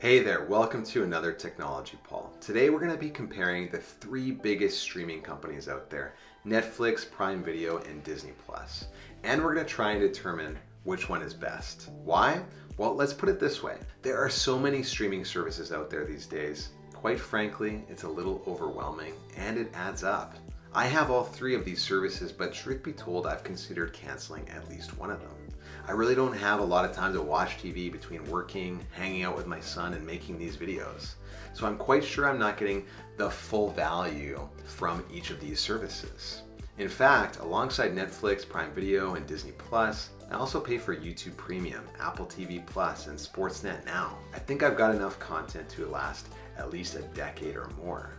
Hey there, welcome to another Technology Paul. Today we're going to be comparing the three biggest streaming companies out there, Netflix, Prime Video, and Disney Plus. And we're going to try and determine which one is best. Why? Well, let's put it this way. There are so many streaming services out there these days. Quite frankly, it's a little overwhelming and it adds up. I have all three of these services, but truth be told, I've considered canceling at least one of them. I really don't have a lot of time to watch TV between working, hanging out with my son, and making these videos. So I'm quite sure I'm not getting the full value from each of these services. In fact, alongside Netflix, Prime Video, and Disney Plus, I also pay for YouTube Premium, Apple TV Plus, and Sportsnet Now. I think I've got enough content to last at least a decade or more.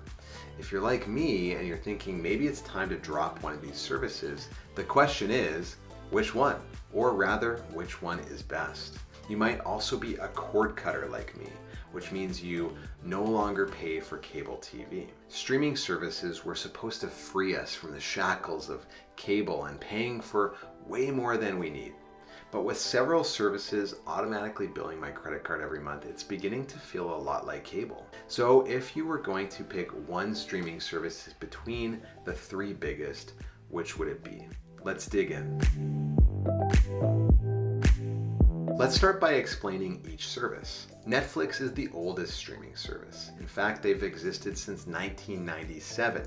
If you're like me and you're thinking maybe it's time to drop one of these services, the question is, which one? Or rather, which one is best? You might also be a cord cutter like me, which means you no longer pay for cable TV. Streaming services were supposed to free us from the shackles of cable and paying for way more than we need. But with several services automatically billing my credit card every month, it's beginning to feel a lot like cable. So if you were going to pick one streaming service between the three biggest, which would it be? Let's dig in. Let's start by explaining each service. Netflix is the oldest streaming service. In fact, they've existed since 1997.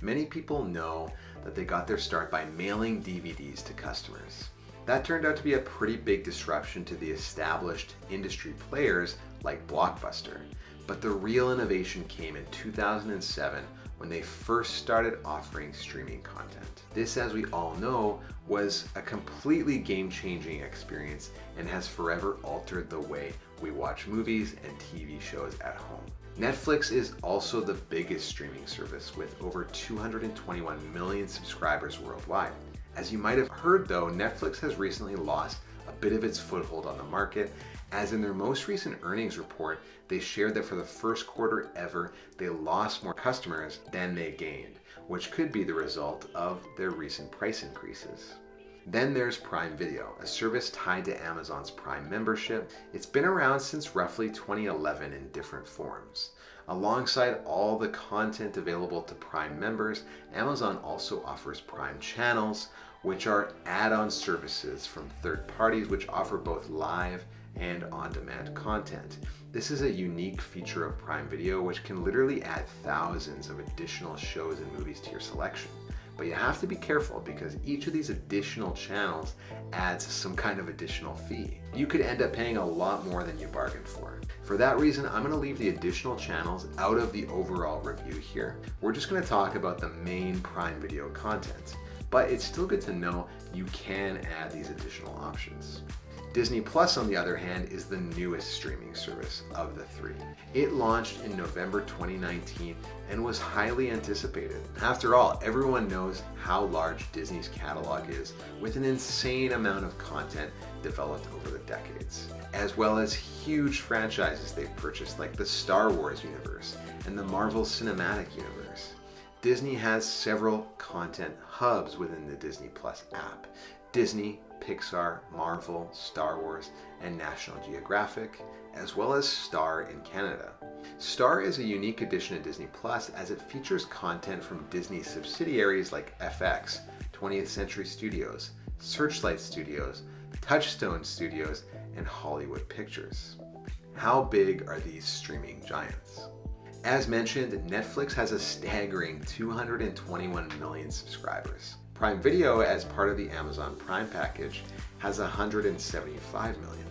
Many people know that they got their start by mailing DVDs to customers. That turned out to be a pretty big disruption to the established industry players like Blockbuster. But the real innovation came in 2007 when they first started offering streaming content. This, as we all know, was a completely game-changing experience and has forever altered the way we watch movies and TV shows at home. Netflix is also the biggest streaming service with over 221 million subscribers worldwide. As you might have heard though, Netflix has recently lost a bit of its foothold on the market, as in their most recent earnings report, they shared that for the first quarter ever, they lost more customers than they gained, which could be the result of their recent price increases. Then there's Prime Video, a service tied to Amazon's Prime membership. It's been around since roughly 2011 in different forms. Alongside all the content available to Prime members, Amazon also offers Prime channels, which are add-on services from third parties which offer both live and on-demand content. This is a unique feature of Prime Video which can literally add thousands of additional shows and movies to your selection. But you have to be careful because each of these additional channels adds some kind of additional fee. You could end up paying a lot more than you bargained for. For that reason, I'm going to leave the additional channels out of the overall review here. We're just going to talk about the main Prime Video content. But it's still good to know you can add these additional options. Disney Plus, on the other hand, is the newest streaming service of the three. It launched in November 2019 and was highly anticipated. After all, everyone knows how large Disney's catalog is, with an insane amount of content developed over the decades, as well as huge franchises they've purchased like the Star Wars universe and the Marvel Cinematic Universe. Disney has several content hubs within the Disney Plus app. Disney, Pixar, Marvel, Star Wars, and National Geographic, as well as Star in Canada. Star is a unique addition to Disney Plus as it features content from Disney subsidiaries like FX, 20th Century Studios, Searchlight Studios, Touchstone Studios, and Hollywood Pictures. How big are these streaming giants? As mentioned, Netflix has a staggering 221 million subscribers. Prime Video, as part of the Amazon Prime package, has 175 million.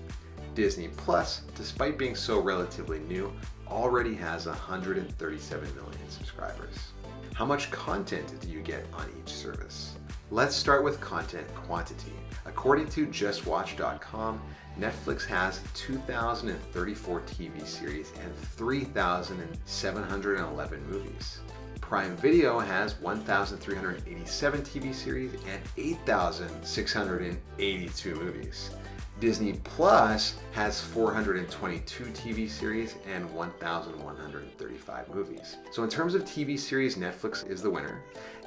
Disney Plus, despite being so relatively new, already has 137 million subscribers. How much content do you get on each service? Let's start with content quantity. According to JustWatch.com, Netflix has 2,034 TV series and 3,711 movies. Prime Video has 1,387 TV series and 8,682 movies. Disney Plus has 422 TV series and 1,135 movies. So in terms of TV series, Netflix is the winner,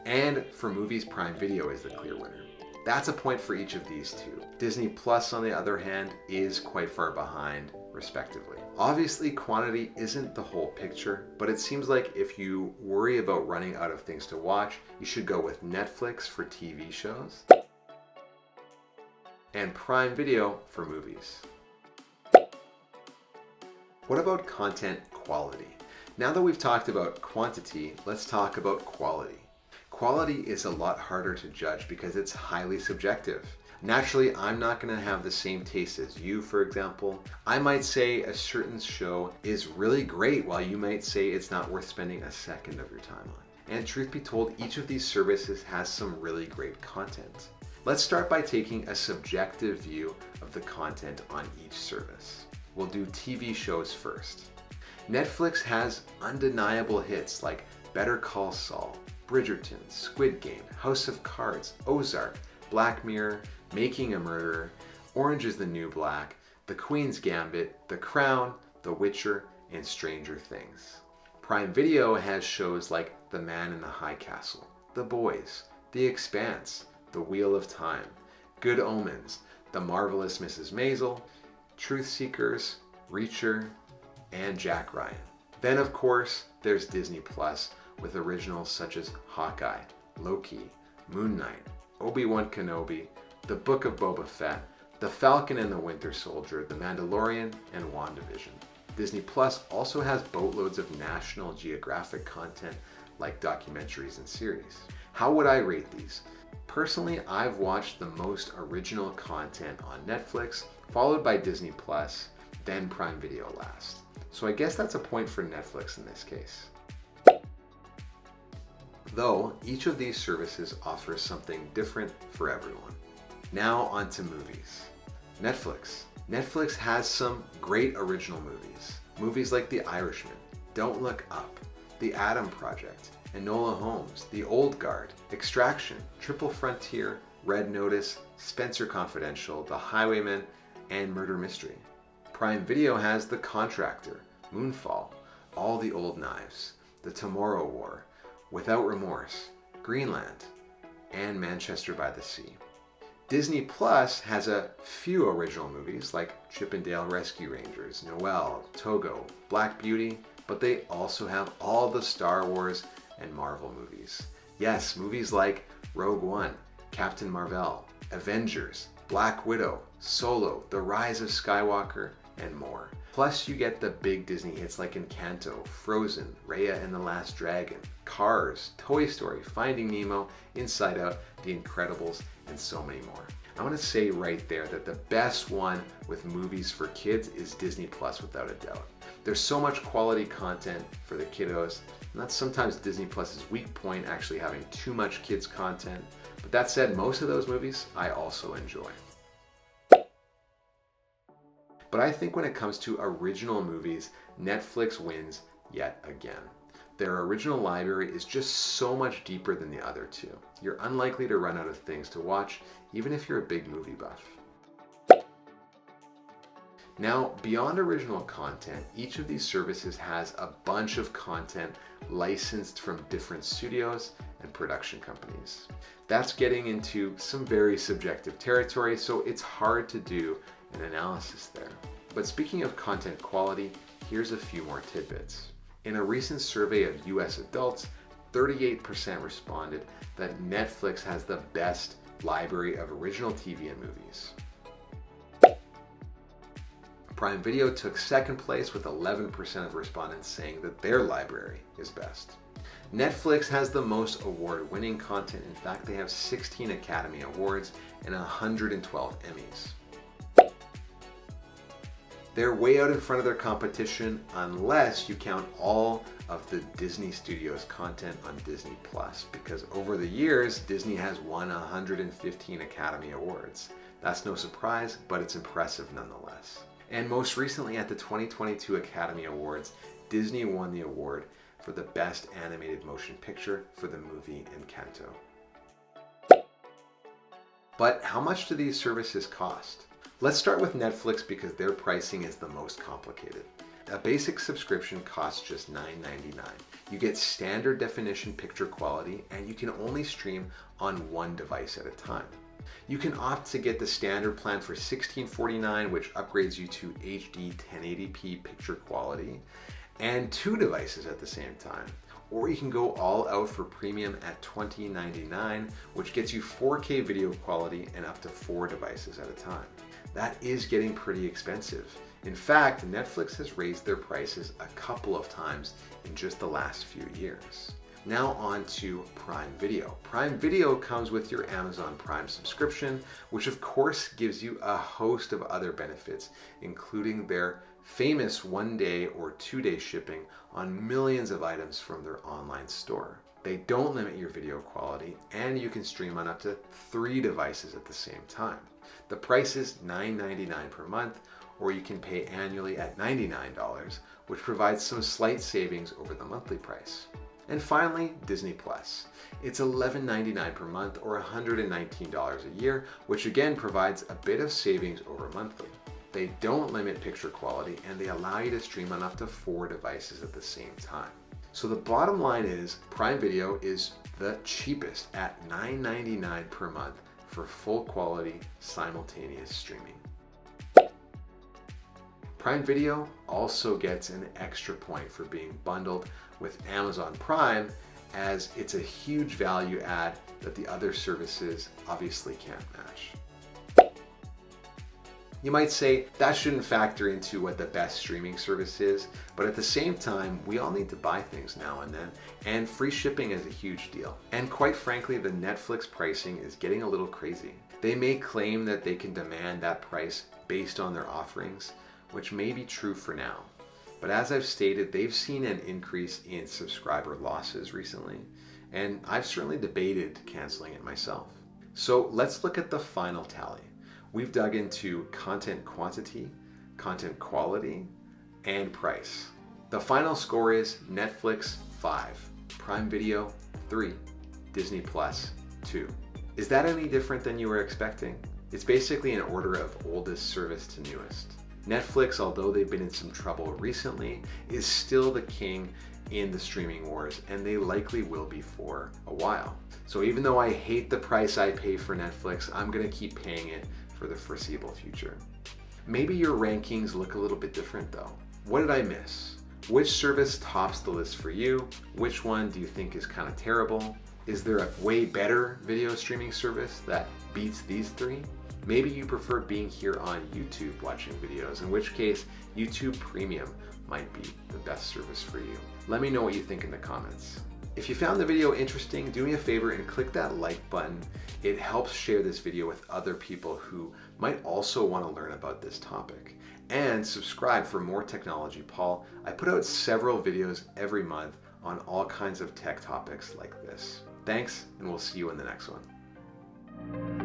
and for movies, Prime Video is the clear winner. That's a point for each of these two. Disney Plus, on the other hand, is quite far behind, respectively. Obviously, quantity isn't the whole picture, but it seems like if you worry about running out of things to watch, you should go with Netflix for TV shows and Prime Video for movies. What about content quality? Now that we've talked about quantity, let's talk about quality. Quality is a lot harder to judge because it's highly subjective. Naturally, I'm not going to have the same taste as you, for example. I might say a certain show is really great while you might say it's not worth spending a second of your time on. And truth be told, each of these services has some really great content. Let's start by taking a subjective view of the content on each service. We'll do TV shows first. Netflix has undeniable hits like Better Call Saul, Bridgerton, Squid Game, House of Cards, Ozark, Black Mirror, Making a Murderer, Orange is the New Black, The Queen's Gambit, The Crown, The Witcher, and Stranger Things. Prime Video has shows like The Man in the High Castle, The Boys, The Expanse, The Wheel of Time, Good Omens, The Marvelous Mrs. Maisel, Truth Seekers, Reacher, and Jack Ryan. Then of course, there's Disney Plus with originals such as Hawkeye, Loki, Moon Knight, Obi-Wan Kenobi, The Book of Boba Fett, The Falcon and the Winter Soldier, The Mandalorian, and WandaVision. Disney Plus also has boatloads of National Geographic content like documentaries and series. How would I rate these? Personally, I've watched the most original content on Netflix, followed by Disney Plus, then Prime Video last. So I guess that's a point for Netflix in this case. Though each of these services offers something different for everyone. Now on to movies. Netflix. Netflix has some great original movies. Movies like The Irishman, Don't Look Up, The Adam Project, Enola Holmes, The Old Guard, Extraction, Triple Frontier, Red Notice, Spencer Confidential, The Highwayman, and Murder Mystery. Prime Video has The Contractor, Moonfall, All the Old Knives, The Tomorrow War, Without Remorse, Greenland, and Manchester by the Sea. Disney Plus has a few original movies like Chip 'n Dale Rescue Rangers, Noelle, Togo, Black Beauty, but they also have all the Star Wars and Marvel movies. Yes, movies like Rogue One, Captain Marvel, Avengers, Black Widow, Solo, The Rise of Skywalker, and more. Plus you get the big Disney hits like Encanto, Frozen, Raya and the Last Dragon, Cars, Toy Story, Finding Nemo, Inside Out, The Incredibles, and so many more. I want to say right there that the best one with movies for kids is Disney Plus without a doubt. There's so much quality content for the kiddos, and that's sometimes Disney Plus's weak point, actually having too much kids content. But that said, most of those movies I also enjoy. But I think when it comes to original movies, Netflix wins yet again. Their original library is just so much deeper than the other two. You're unlikely to run out of things to watch, even if you're a big movie buff. Now, beyond original content, each of these services has a bunch of content licensed from different studios and production companies. That's getting into some very subjective territory, so it's hard to do an analysis there. But speaking of content quality, here's a few more tidbits. In a recent survey of US adults, 38% responded that Netflix has the best library of original TV and movies. Prime Video took second place with 11% of respondents saying that their library is best. Netflix has the most award-winning content. In fact, they have 16 Academy Awards and 112 Emmys. They're way out in front of their competition unless you count all of the Disney Studios content on Disney Plus, because over the years, Disney has won 115 Academy Awards. That's no surprise, but it's impressive nonetheless. And most recently at the 2022 Academy Awards, Disney won the award for the Best Animated Motion Picture for the movie Encanto. But how much do these services cost? Let's start with Netflix because their pricing is the most complicated. A basic subscription costs just $9.99. You get standard definition picture quality and you can only stream on one device at a time. You can opt to get the standard plan for $16.49, which upgrades you to HD 1080p picture quality, and 2 devices at the same time. Or you can go all out for premium at $20.99, which gets you 4K video quality and up to 4 devices at a time. That is getting pretty expensive. In fact, Netflix has raised their prices a couple of times in just the last few years. Now on to Prime Video. Prime Video comes with your Amazon Prime subscription, which of course gives you a host of other benefits, including their famous 1-day or 2-day shipping on millions of items from their online store. They don't limit your video quality, and you can stream on up to 3 devices at the same time. The price is $9.99 per month, or you can pay annually at $99, which provides some slight savings over the monthly price. And finally, Disney Plus. It's $11.99 per month or $119 a year, which again provides a bit of savings over monthly. They don't limit picture quality, and they allow you to stream on up to 4 devices at the same time. So the bottom line is Prime Video is the cheapest at $9.99 per month for full quality simultaneous streaming. Prime Video also gets an extra point for being bundled with Amazon Prime, as it's a huge value add that the other services obviously can't match. You might say that shouldn't factor into what the best streaming service is, but at the same time, we all need to buy things now and then, and free shipping is a huge deal. And quite frankly, the Netflix pricing is getting a little crazy. They may claim that they can demand that price based on their offerings, which may be true for now. But as I've stated, they've seen an increase in subscriber losses recently, and I've certainly debated canceling it myself. So let's look at the final tally. We've dug into content quantity, content quality, and price. The final score is Netflix 5, Prime Video 3, Disney Plus 2. Is that any different than you were expecting? It's basically an order of oldest service to newest. Netflix, although they've been in some trouble recently, is still the king in the streaming wars, and they likely will be for a while. So even though I hate the price I pay for Netflix, I'm gonna keep paying it for the foreseeable future. Maybe your rankings look a little bit different though. What did I miss? Which service tops the list for you? Which one do you think is kind of terrible? Is there a way better video streaming service that beats these 3? Maybe you prefer being here on YouTube watching videos, in which case YouTube Premium might be the best service for you. Let me know what you think in the comments. If you found the video interesting, do me a favor and click that like button. It helps share this video with other people who might also want to learn about this topic. And subscribe for more Technology Paul. I put out several videos every month on all kinds of tech topics like this. Thanks, and we'll see you in the next one.